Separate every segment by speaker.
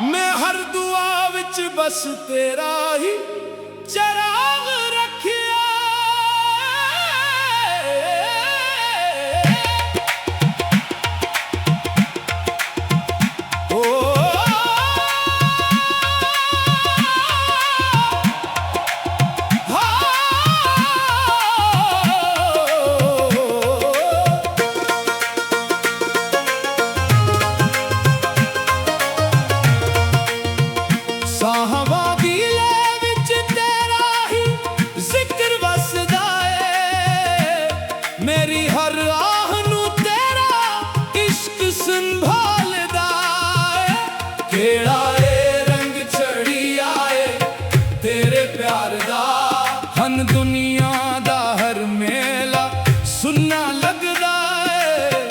Speaker 1: मैं हर दुआ विच बस तेरा ही चराग रखिया। मेरी हर आह नू तेरा इश्क संभालदा है। केड़ा रंग चढ़ी आए तेरे प्यार दा, हन दुनिया दा हर मेला सुनना लगदा है।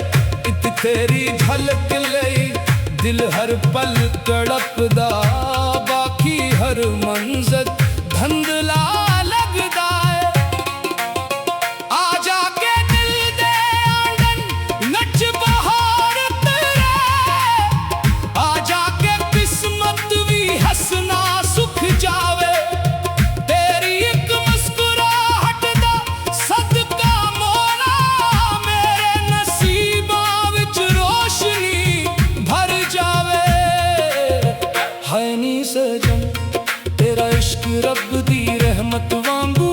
Speaker 1: इत तेरी झलक लई दिल हर पल तड़पदा, बाकी हर मंजर धंधला लगदा है। सजन तेरा इश्क रब दी रहमत वांगू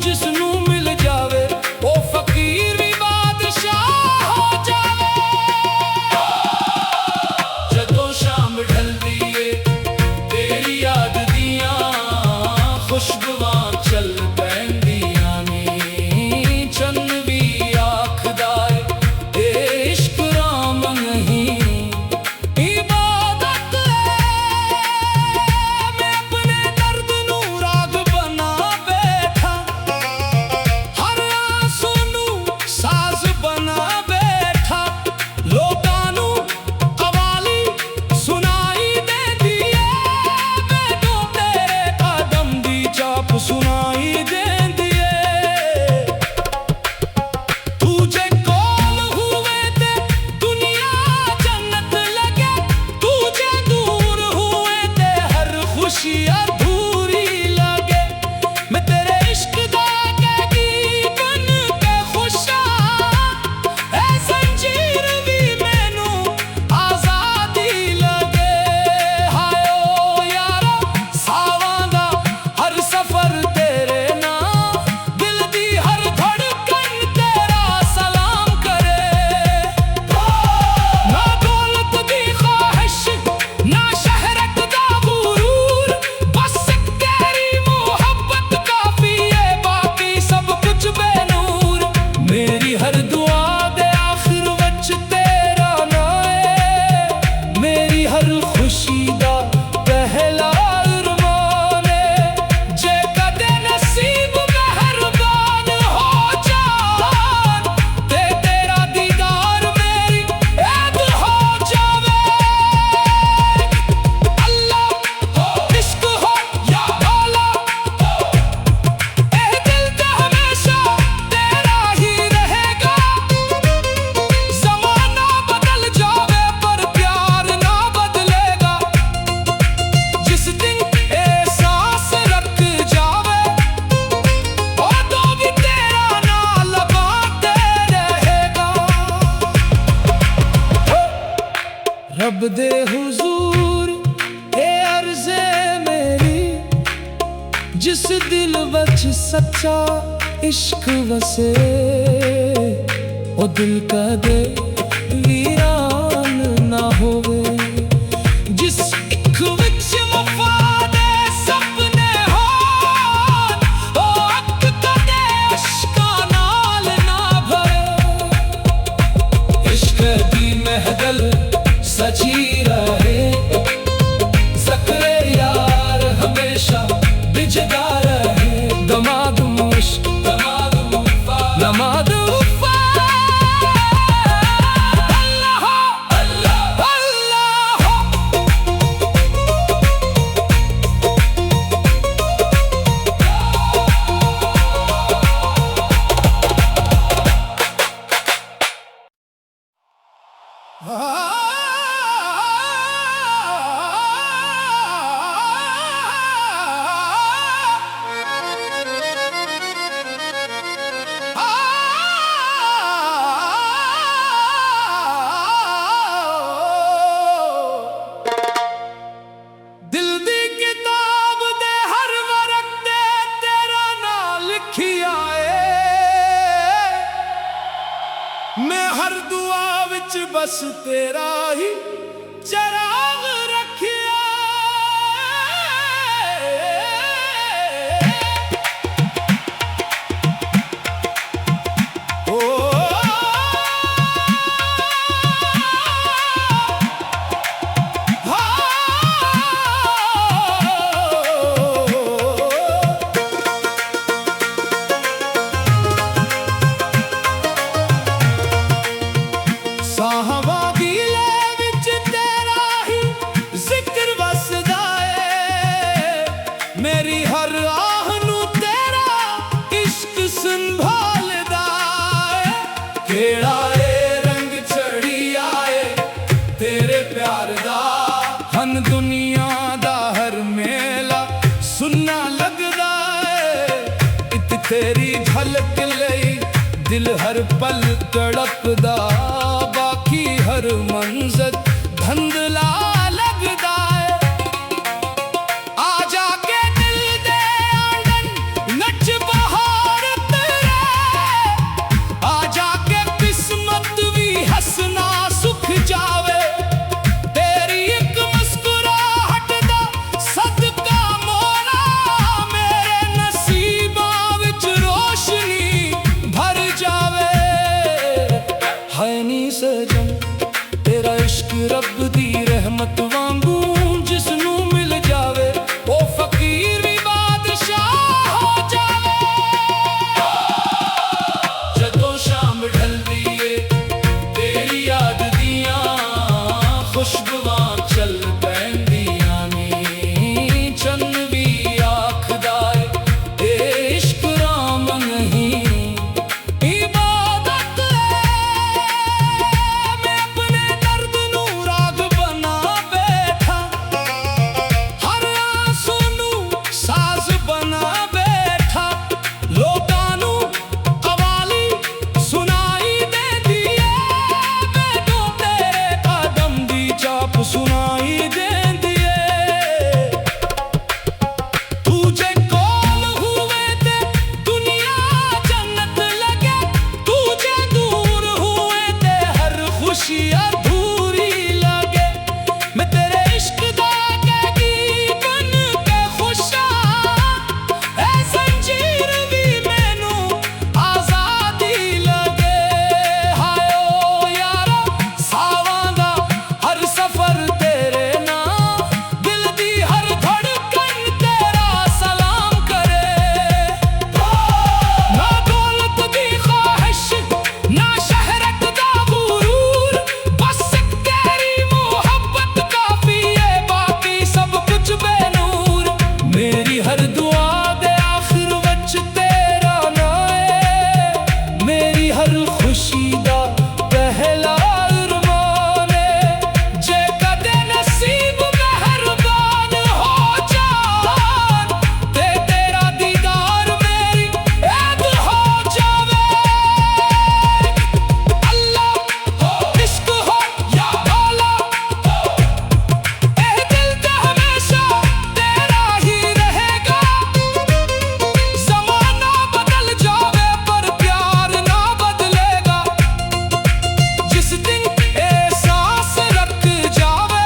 Speaker 1: जिसनू मिल जावे, ओ फकीर भी बादशाह हो जावे। जदों शाम ढलदी है तेरी याद दियां खुशबुआं चल पैंदियां नी, चन्न भी आखदा है ए इश्क राम नहीं सुनाई देंदी है। तुझे कोल हुए ते दुनिया जन्नत लगे, तुझे दूर हुए ते हर खुशी अधूरी लगे। मैं तेरे इश्क दा कैदी बन के खुशा, ऐ जंजीर भी मैनू आजादी लगे। हाय ओ यारा सावां दा हर सफर रब दे हुजूर ए अर्ज़े मेरी, जिस दिल वच सच्चा इश्क वसे, ओ दिल कदे वीरान ना होवे। जिस इक विच वफा दे सपने होन, ओ अक कदे इश्कां नाल ना भरे। इश्क दी महदल सजी रहे ज़िक्र यार हमेशा। बस तेरा ही चराग रखिया। साहबा दिले विच तेरा ही जिक्र वसदा है। मेरी हर आह नू तेरा इश्क संभालदा है। केड़ा ए रंग चढ़ी आए तेरे प्यार दा, हन दुनिया दा हर मेला सुनना लगदा है। इत तेरी झलक लई दिल हर पल तड़पदा, बाकी हर मंजर धंधला लगदा है। आ जाके दिल दे आंगन नच बहार तेरे, आ जाके किस्मत भी हंसना सुख जावे। तेरी एक मुस्कुराहट दा सदका मोरा, मेरे नसीबा विच रोशनी भर जावे। है नी सजन तेरा इश्क रब दी रहमत वांगू, जिसनू मिल जावे ओ फकीर भी बादशाह हो जावे। जदों शाम ढलदी ए तेरी याद दियां खुशबुआं चल पैंदियां नी। चन्न भी आखदा ए इश्क राम नहीं इबादत है। मैं अपने दर्द नू राग बना बैठा, हर आंसू नू साज बना बैठा। लोकां नू कवाली सुनाई देंदी है, मैनू तेरे कदम दी चाप सुनाई देंदी है। तू जे कोल हुए ते दुनिया जन्नत लगे, तू जे दूर हुए ते हर खुशी अधूरी लगे। मैं तेरे इश्क दा कैदी बन के खुशा, ऐ जंजीर भी मैनू आजादी लगे। हाय ओ यारा सावां दा हर सफर तेरे नाम, दिल दी हर धड़कन तेरा सलाम करे। ना दौलत दी ख्वाहिश ना शहरत दा गुरूर, बस एक तेरी मोहब्बत काफी है, बाकी सब कुछ बेनूर। मेरी हर दुआ दे आखिर वच तेरा नाम है, मेरी हर खुशी दा पहला अरमान है। जे कदे नसीब मेहरबान हो जान, ते तेरा दीदार मेरी ऐद हो जावे। अल्लाह हो इश्क हो या मौला हो, ए दिल ते हमेशा तेरा ही रहेगा। ज़माना बदल जावे पर प्यार ना बदलेगा। जिस दिन एहसास रख जावे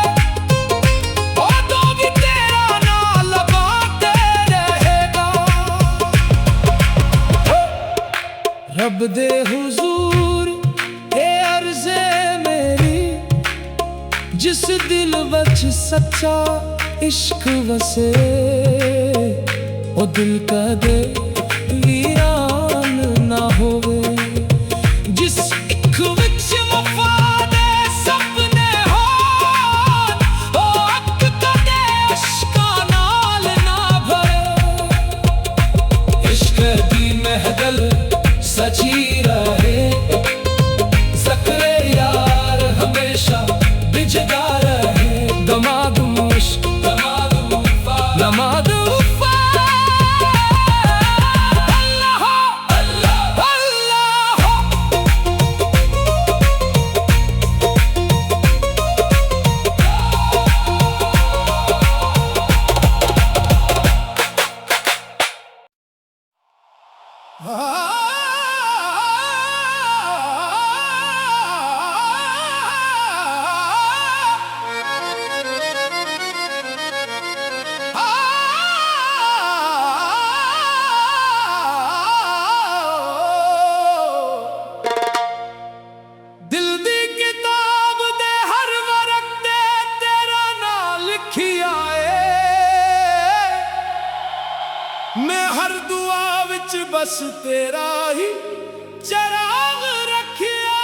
Speaker 1: ओ तो भी तेरा नाम लगाते रहेगा। रब दे हुजूर ए अर्ज़े मेरी, जिस दिल वच सच्चा इश्क वसे, ओ दिल कदे वीरान ना होवे। जिस इक विच वफा दे सपने होन, ओ अख कदे अश्कां नाल ना भरे। इश्क दी महदल सजी रहे, ज़िक्रे यार हमेशा बिजदा रहे। दमादम इश्क दमादम वफा, दमादम वफा। हर दुआ विच बस तेरा ही चराग रखिया।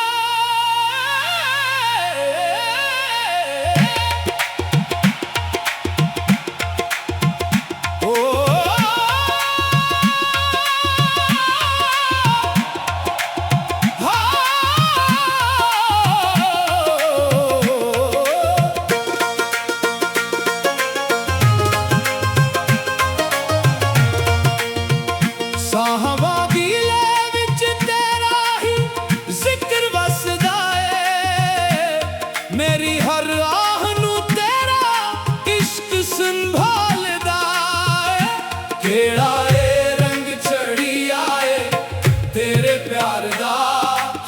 Speaker 1: मेरी हर आह नू तेरा इश्क संभालदा है। केड़ा रंग चढ़ी आए तेरे प्यार दा,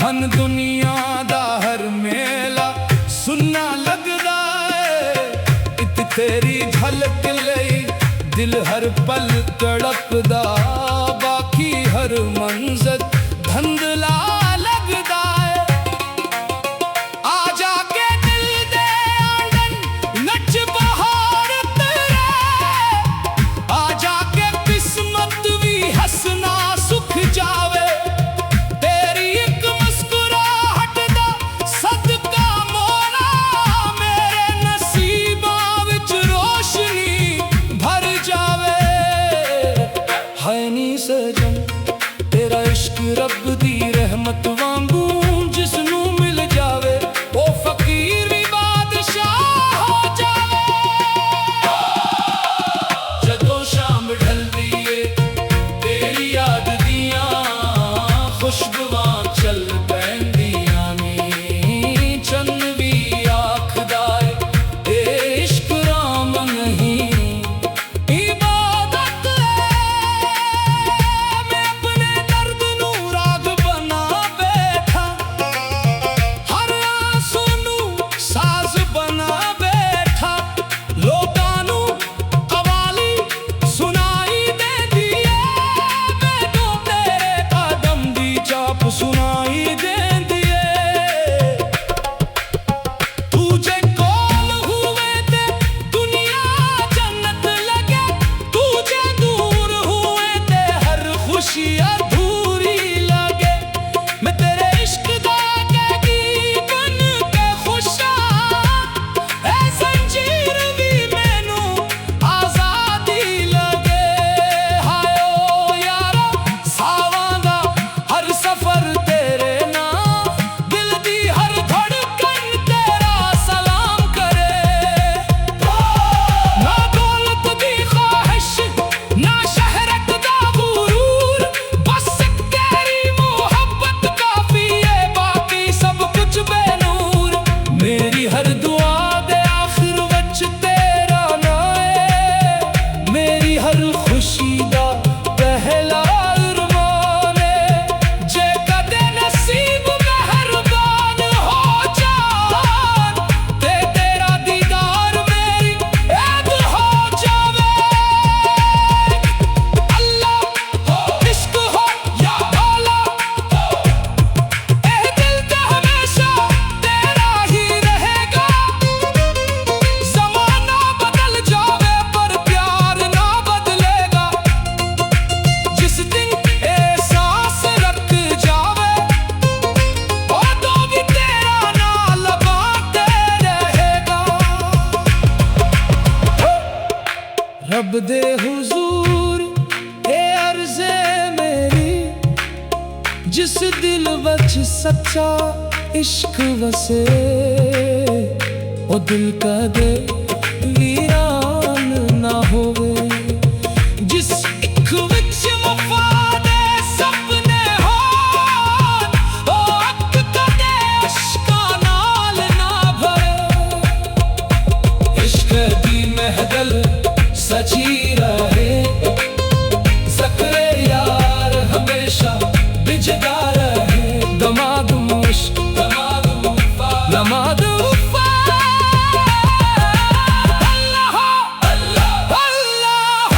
Speaker 1: हन दुनिया दा हर मेला सुनना लगदा है। इत तेरी झलक लई दिल हर पल तड़पदा, बाकी हर मंजर धंधला लगदा है। सजन तेरा इश्क रब दी रहमत वांगू, जिसनू मिल जावे ओ फकीर भी बादशाह हो जावे। जदों शाम ढलदी ए तेरी याद दियां खुशबुआं चल पैंदियां नी, चन्न भी आखदा ए इश्क राम नहीं सुनाई देंदी है। तुझे कोल हुए ते दुनिया जन्नत लगे, तुझे दूर हुए ते हर खुशी अधूरी लगे। मैं तेरे इश्क दा कैदी बन के खुशा, ऐ जंजीर भी मैनू आजादी लगे। हाय ओ यारा सावां दा हर सफर रब दे हुजूर ए अर्ज़े मेरी, जिस दिल वच सच्चा इश्क वसे, ओ दिल कदे वीरान ना होवे। जिस इक विच वफा दे सपने होन, ओ अक कदे इश्कां नाल ना भरे। इश्क दी महदल सची रहे, ज़क्रे यार हमेशा बिजदा रहे। दमाद मुश्क दमाद वफा, दमाद वफा। अल्लाह अल्लाह अल्लाह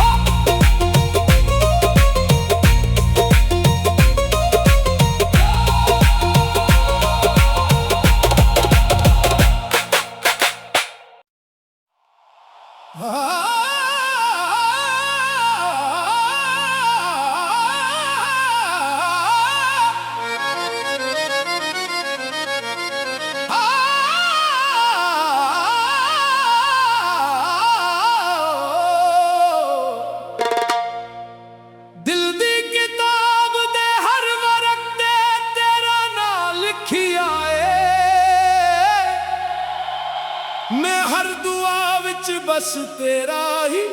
Speaker 1: बस तेरा ही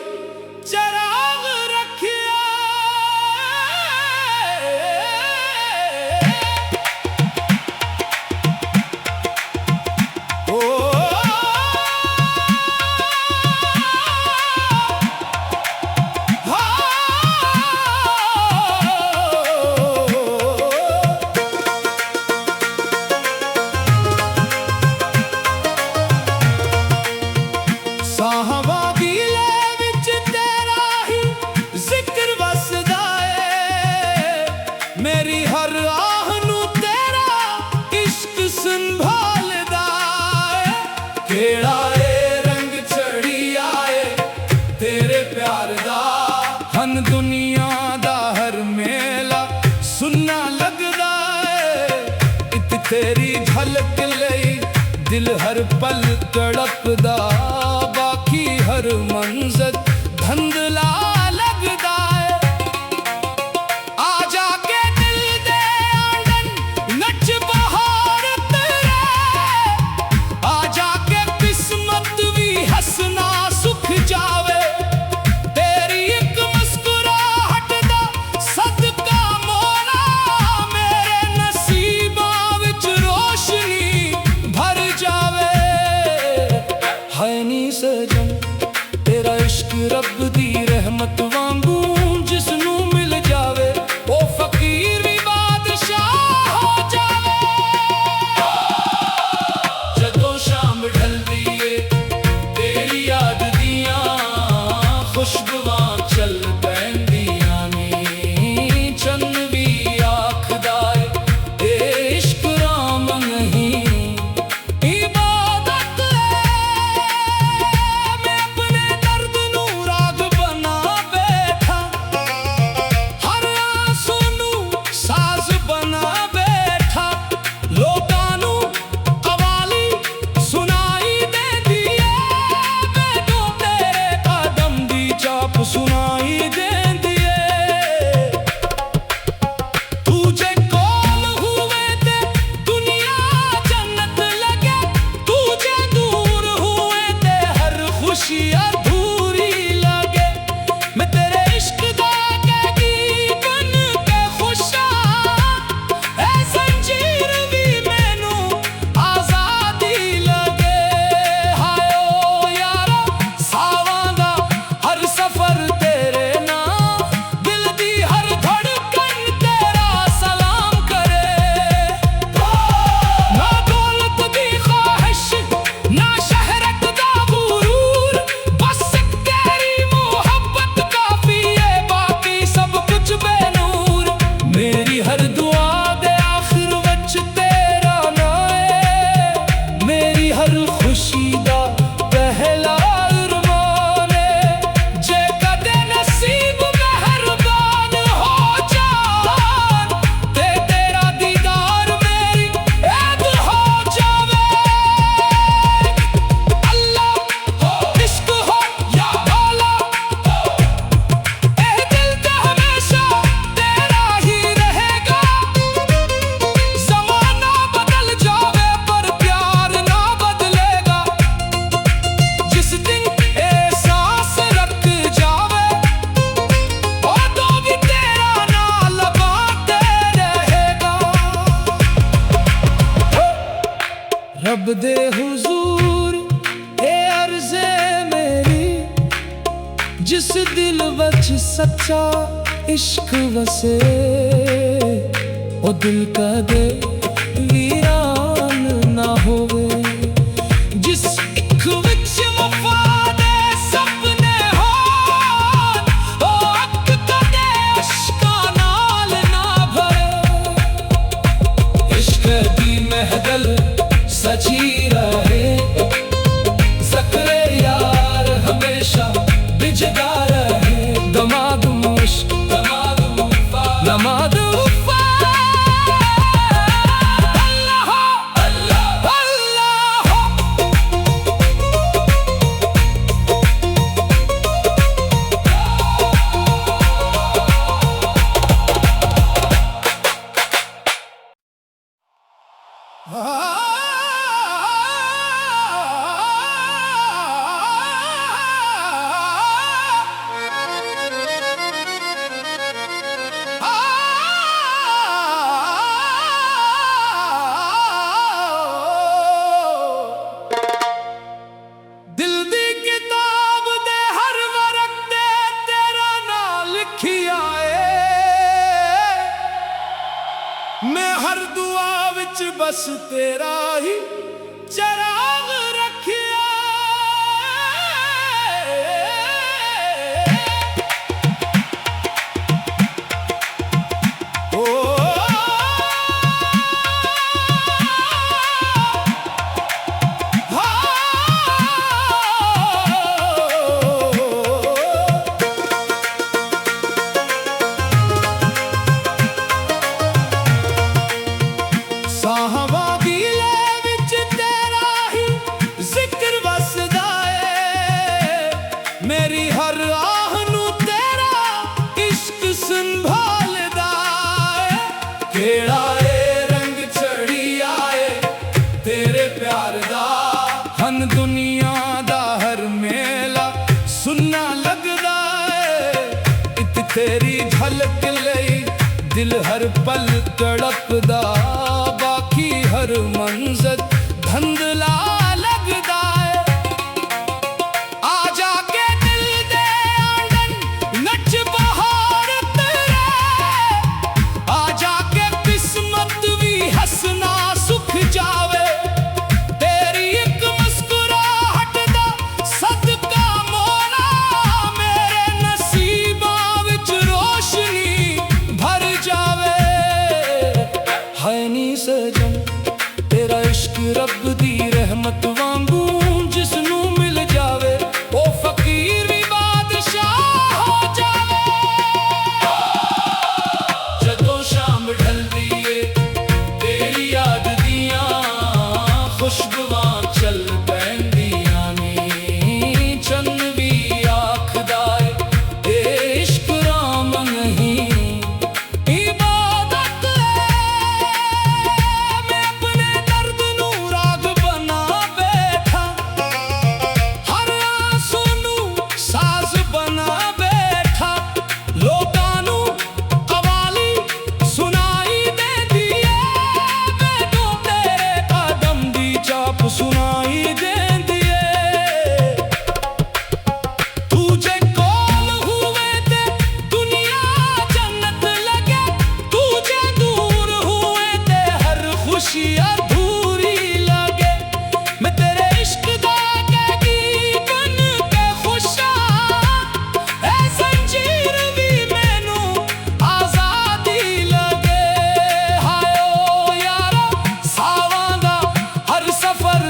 Speaker 1: चराग रखिया। साहबा दिले विच तेरा ही जिक्र वसदा है, मेरी हर आह नू तेरा इश्क संभालदा है। केड़ा ए रंग चढ़ी आए तेरे प्यार दा, हन दुनिया दा हर मेला सुनना लगदा है। इत तेरी झलक लई दिल हर पल तड़पदा, बाकी हर मंजर धंधला लगदा है। आ जाके दिल दे आंगन नच बहार तेरे, आ जाके किस्मत भी हंसना सुख जावे। तेरी एक मुस्कुराहट दा सदका मोरा, मेरे नसीबा विच रोशनी भर जावे। है नी सजन तेरा इश्क रब दी रहमत वांगू, जिसनू मिल जावे ओ फकीर भी बादशाह हो जावे। जदों शाम ढलदी ए तेरी याद दियां खुशबुआं चल पैंदियां नी, चंद भी आखदा ए इश्क राम नहीं इबादत है। मैं अपने दर्द नू राग बना बैठा, हर आंसू नू साज बना बैठा। लोकां नू कवाली सुनाई देंदी है, मैनू तेरे कदम दी चाप सुनाई देंदी है। तू जे कोल हुए ते दुनिया जन्नत लगे, तू जे दूर हुए ते हर खुशी अधूरी लगे। मैं तेरे इश्क दा कैदी बन के खुशा, ऐ जंजीर भी मैनू आजादी लगे। हाय ओ यारा सावां दा हर सफर तेरे नाम, दिल दी हर धड़कन तेरा सलाम करे। ना दौलत दी ख्वाहिश ना शहरत दा गुरूर, बस एक तेरी मोहब्बत काफी है, बाकी सब कुछ बेनूर। मेरी हर दुआ दे आखिर विच तेरा नाम है, मेरी हर खुशी दा पहला अरमान है। जे कदे नसीब मेहरबान हो जान, ते तेरा दीदार मेरी ऐब हो जावे। अल्लाह हो इश्क हो या मौला हो, ए दिल तो हमेशा तेरा ही रहेगा। ज़माना बदल जावे पर प्यार ना बदलेगा, जिस दिन एहसास रख जावे ओ तो भी तेरा नाल बाते रहेगा। रब दे हुजूर ए अर्ज़े मेरी, जिस दिल विच सच्चा इश्क वसे, ओ दिल कदे वीरान ना होवे। जिस इक विच वफा दे सपने होन, ओ अख कदे अश्कां नाल ना भरे। इश्क दी महदल सची रहे, ज़िक्रे यार हमेशा बिजदा रहे। दमाद मुश्क नमाद वफा बस तेरा ही चराग रखिया। मेरी हर आह नू तेरा इश्क संभालदा है। केड़ा रंग चढ़ी आए तेरे प्यार दा, हन दुनिया दा हर मेला सुनना लगदा है। इत तेरी झलक लई दिल हर पल तड़पदा, बाकी हर मंजर धंधला लगदा है। तेरा इश्क रब दी रहमत वांगू जिसनू मिल जावे, ओ फकीर भी बादशाह हो जावे। जदों शाम ढलदी ए तेरी याद दियां खुशबुआं चल पैंदियां नी। चन्न भी आखदा ए इश्क राम नहीं सुनाई देंदी है। तुझे कोल हुए ते दुनिया जन्नत लगे, तुझे दूर हुए ते हर खुशी अधूरी लगे। मैं तेरे इश्क दा कैदी बन के खुशा, ऐ जंजीर भी मैनू आजादी लगे। हाय ओ यारा सावां दा हर सफर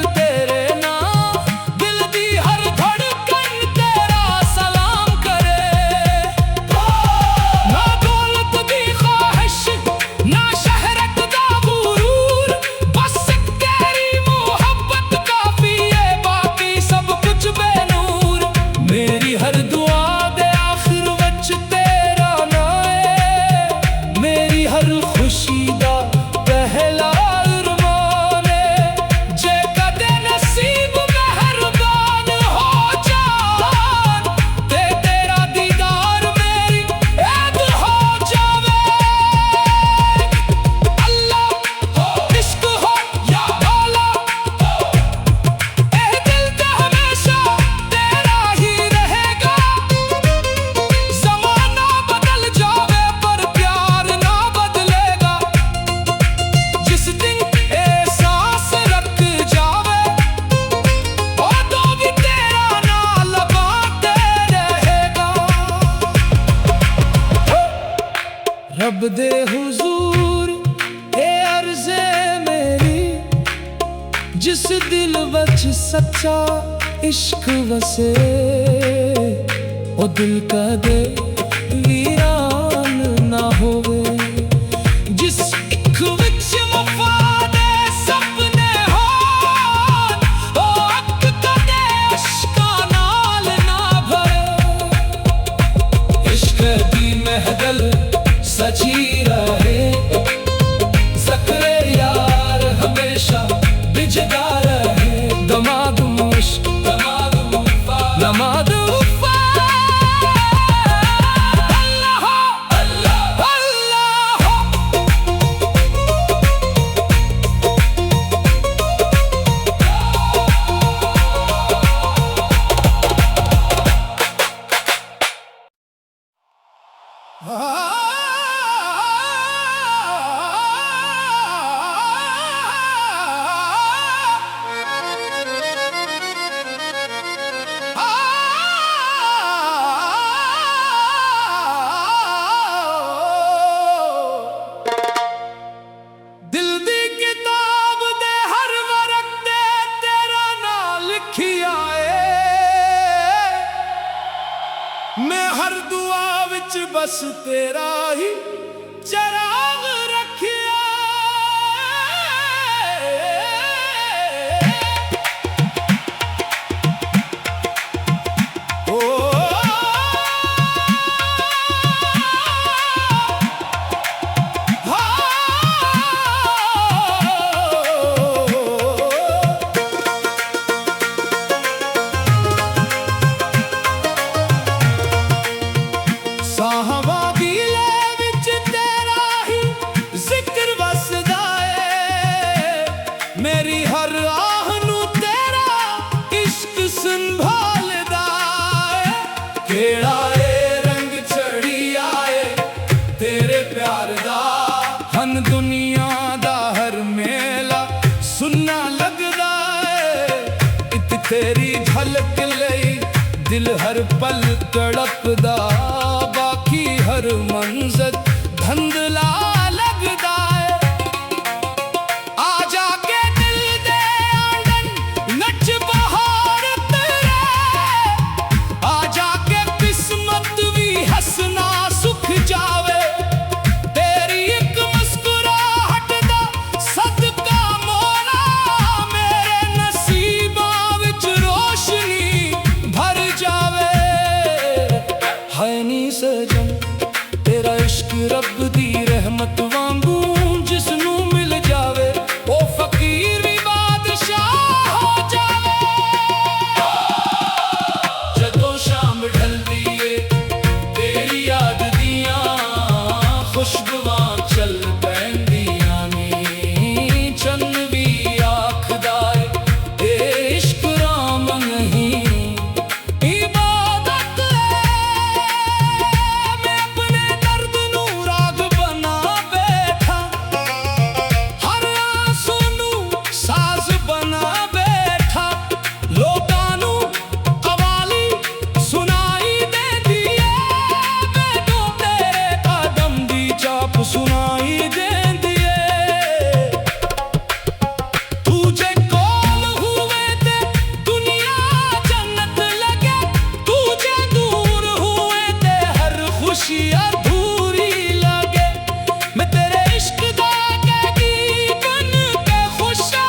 Speaker 1: रब दे हुजूर ए अर्ज़े मेरी, जिस दिल वच सच्चा इश्क वसे, ओ दिल कदे वीरान ना होवे। जिस इक विच वफा दे सपने होन, ओ अक कदे इश्कां नाल ना भरे। इश्क दी महदल सची रहे, ज़िक्र यार हमेशा बिजदा रहे। दमाद मुश्क दमाद वफा, दमाद वफा। अल्लाह अल्लाह अल्लाह हर दुआ विच बस तेरा ही चराग रखिया। साहबा दिले विच तेरा ही जिक्र वसदा है। मेरी हर आह नू तेरा इश्क संभालदा है। केड़ा ए रंग चढ़ी आए तेरे प्यार दा, हन दुनिया दा हर मेला सुनना लगदा है। इत तेरी झलक लई दिल हर पल तड़पदा, बाकी हर मंजर धंधला लगदा है। आ जाके दिल दे आंगन नच बहार तेरे, आ जाके किस्मत भी हंसना सुख जावे। तेरी एक मुस्कुराहट दा सदका मोरा, मेरे नसीबा विच रोशनी भर जावे। है नी सजन तेरा इश्क रब दी रहमत वांगू, जिसनू मिल जावे ओ फकीर भी बादशाह हो जावे। जदों शाम ढलदी ए तेरी याद दियां खुशबुआं चल पैंदियां नी। चंद भी आखदा ए इश्क राम नहीं इबादत है। मैं अपने दर्द नू राग बना बैठा, हर आंसू नू साज बना बैठा। लोकां नू कवाली सुनाई देंदी है, मैनू तेरे कदम दी चाप सुनाई देंदी है। तू जे कोल हुए ते दुनिया जन्नत लगे, तू जे दूर हुए ते हर खुशी अधूरी लगे। मैं तेरे इश्क दा कैदी बन के खुशा,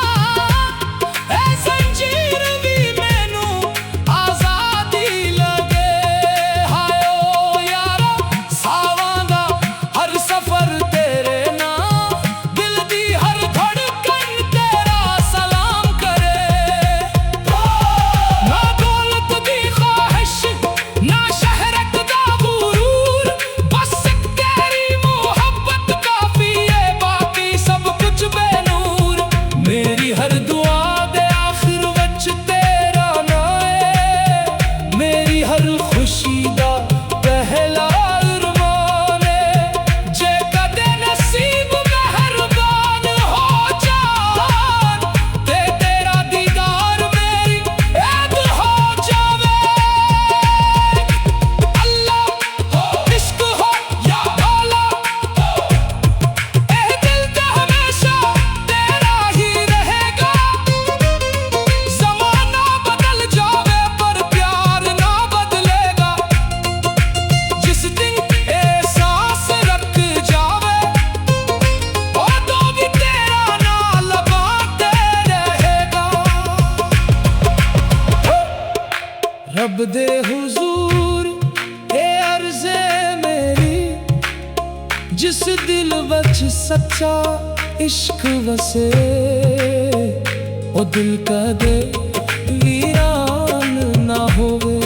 Speaker 1: ऐ जंजीर भी मैनू आजादी लगे। हाय ओ यारा सावां दा हर सफर तेरे नाम, दिल दी हर धड़कन तेरा सलाम करे। ना दौलत दी ख्वाहिश ना शहरत दा गुरूर, बस एक तेरी मोहब्बत काफी है, बाकी सब कुछ बेनूर। मेरी हर दुआ दे आखिर विच तेरा नाम है, मेरी हर खुशी दा पहला अरमान है। जे कदे नसीब मेहरबान हो जान, ते तेरा दीदार मेरी ऐद हो जावे। अल्लाह हो इश्क हो या मौला हो, ए दिल तो हमेशा तेरा ही रहेगा। ज़माना बदल जावे पर प्यार ना बदलेगा। जिस दिन एहसास रख जावे ओ तो भी तेरा नाम लगाते रहेगा। रब दे हुजूर ए अर्ज़े मेरी, जिस दिल विच सच्चा इश्क वसे, ओ दिल कदे वीरान ना होवे।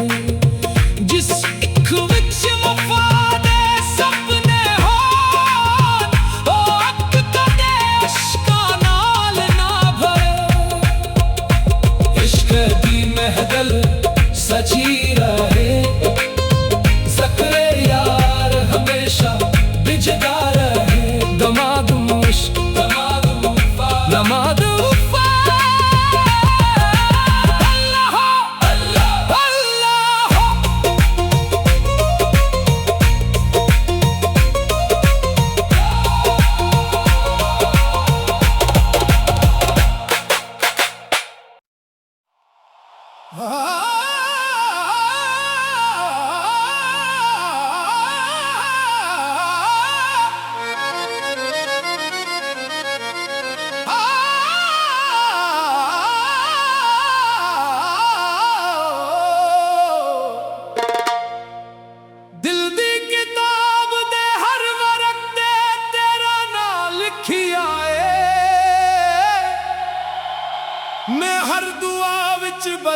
Speaker 1: जिस इक विच वफा दे सपने होन, ओ अक कदे इश्कां नाल ना भरे। इश्क दी महदल सजी रहे, ज़िक्रे यार हमेशा बिजदा रहे। दमादम इश्क दमादम वफा, दमादम वफा।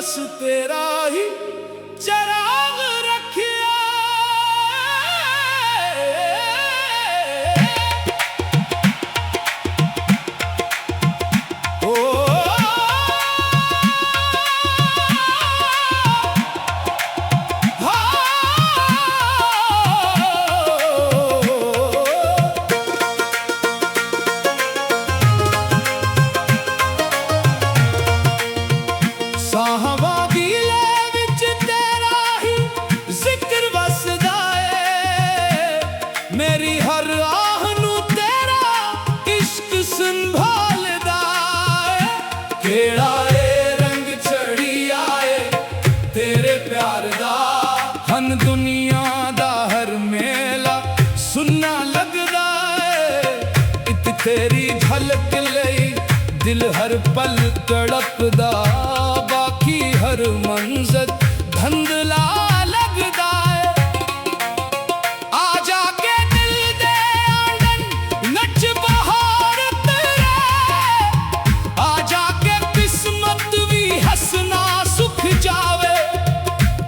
Speaker 1: बस तेरा ही चराग रखिया। साहवा दिले विच तेरा ही जिक्र वसदा है, मेरी हर आह नू तेरा इश्क संभालदा है। केड़ा ए रंग चढ़ी आए तेरे प्यार दा, हन दुनिया दा हर मेला सुनना लगदा है। इत तेरी झलक लई दिल हर पल तड़पदा, बाकी हर मंजर धंधला लगदा है। आ जाके दिल दे आंगन नच बहार तेरे, आ जाके किस्मत भी हंसना सुख जावे।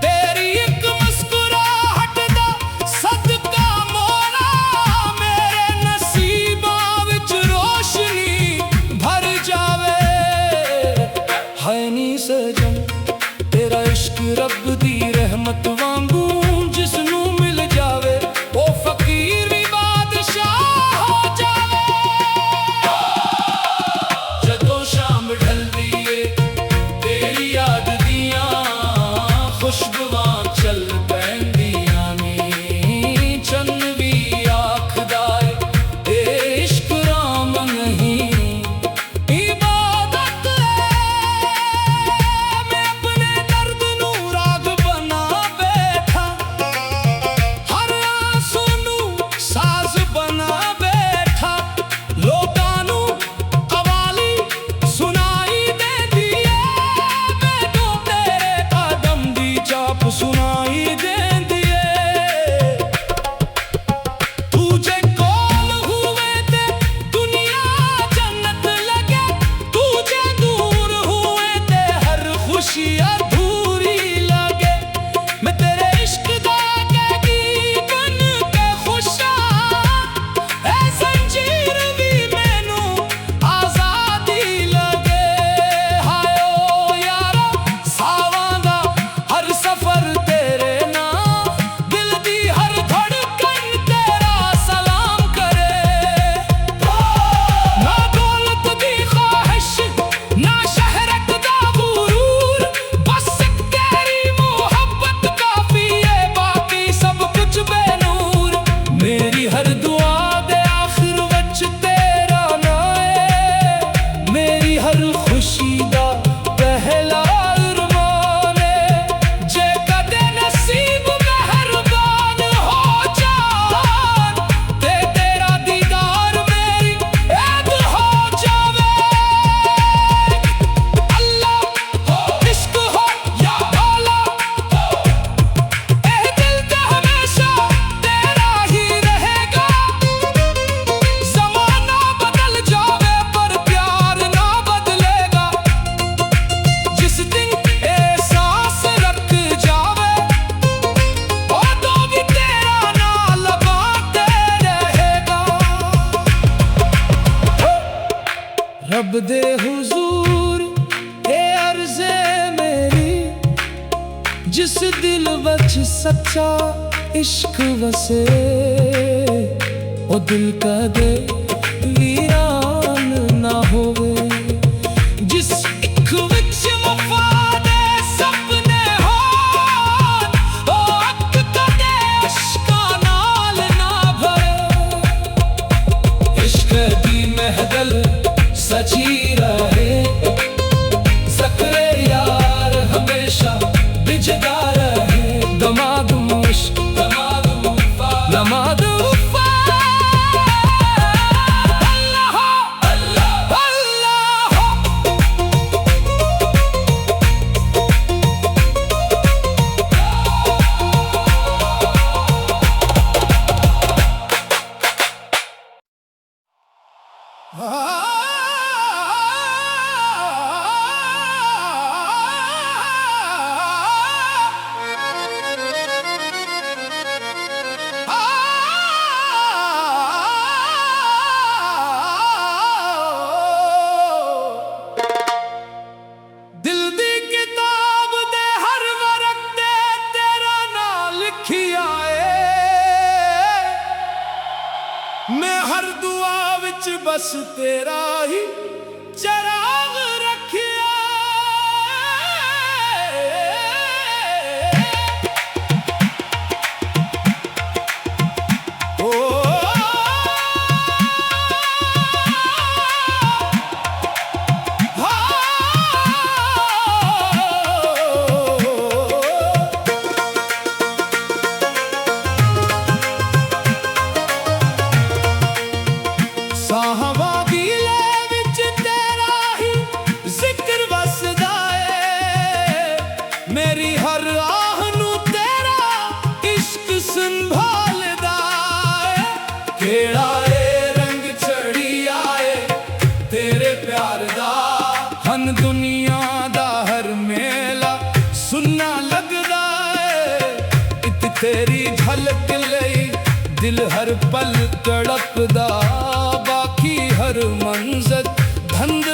Speaker 1: तेरी एक मुस्कुराहट दा सदका मोरा, मेरे नसीबां विच रोशनी भर जावे। है नी सजन तेरा इश्क रब दी रहमत वांगू, जिसनू मिल जावे ओ फकीर भी बादशाह हो जावे। जदों शाम ढलदी ए तेरी याद दियां खुशबुआं चल पैंदियां नी, चन्न भी आखदा ए इश्क राम नहीं इबादत है। मैं अपने दर्द नू राग बना बैठा, हर आंसू नू साज बना बैठा। लोकां नू कवाली सुनाई देंदी है, मैनू तेरे कदम दी चाप सुनाई देंदी है। तू जे कोल हुए ते दुनिया जन्नत लगे, तू जे दूर हुए ते हर खुशी अधूरी लगे। मैं तेरे इश्क दा कैदी बन के खुशा, ऐ जंजीर भी मैनू आजादी लगे। हाय ओ यारा सावां दा हर सफर तेरे नाम, दिल दी हर धड़कन तेरा सलाम करे। ना दौलत दी ख्वाहिश ना शहरत दा गुरूर, बस एक तेरी मोहब्बत काफी है, बाकी सब कुछ बेनूर। मेरी हर दुआ दे आखिर विच तेरा नाम है, मेरी हर खुशी दा पहला अरमान है। जे कदे नसीब मेहरबान हो जान, ते तेरा दीदार मेरी ऐद हो जावे। अल्लाह हो इश्क हो या मौला हो, ए दिल ते हमेशा तेरा ही रहेगा। ज़माना बदल जावे पर प्यार ना बदलेगा, जिस दिन एहसास रख जावे ओ तो भी तेरा नाम लगाते रहेगा। रब दे हुजूर ए अर्ज़े मेरी, जिस दिल विच सच्चा इश्क वसे, ओ दिल कदे वीरान ना होवे। जिस इक विच वफा दे सपने होन, ओ अक कदे इश्कां नाल ना भरे। इश्क दी महदल सजी रहे, ज़िक्र यार हमेशा बिजदा रहे। दमाद मुश्क दमाद वफा, दमाद वफा। विच बस तेरा ही चराग रखिया। साहबा गीले विच तेरा ही जिक्र वसदा है। मेरी हर आह नू तेरा इश्क संभालदा है। केड़ा ए रंग चढ़ी आए तेरे प्यार दा, हन दुनिया दा हर मेला सुनना लगदा है। इत तेरी झलक लई दिल हर पल तड़पदा, बाकी हर मंजर धंध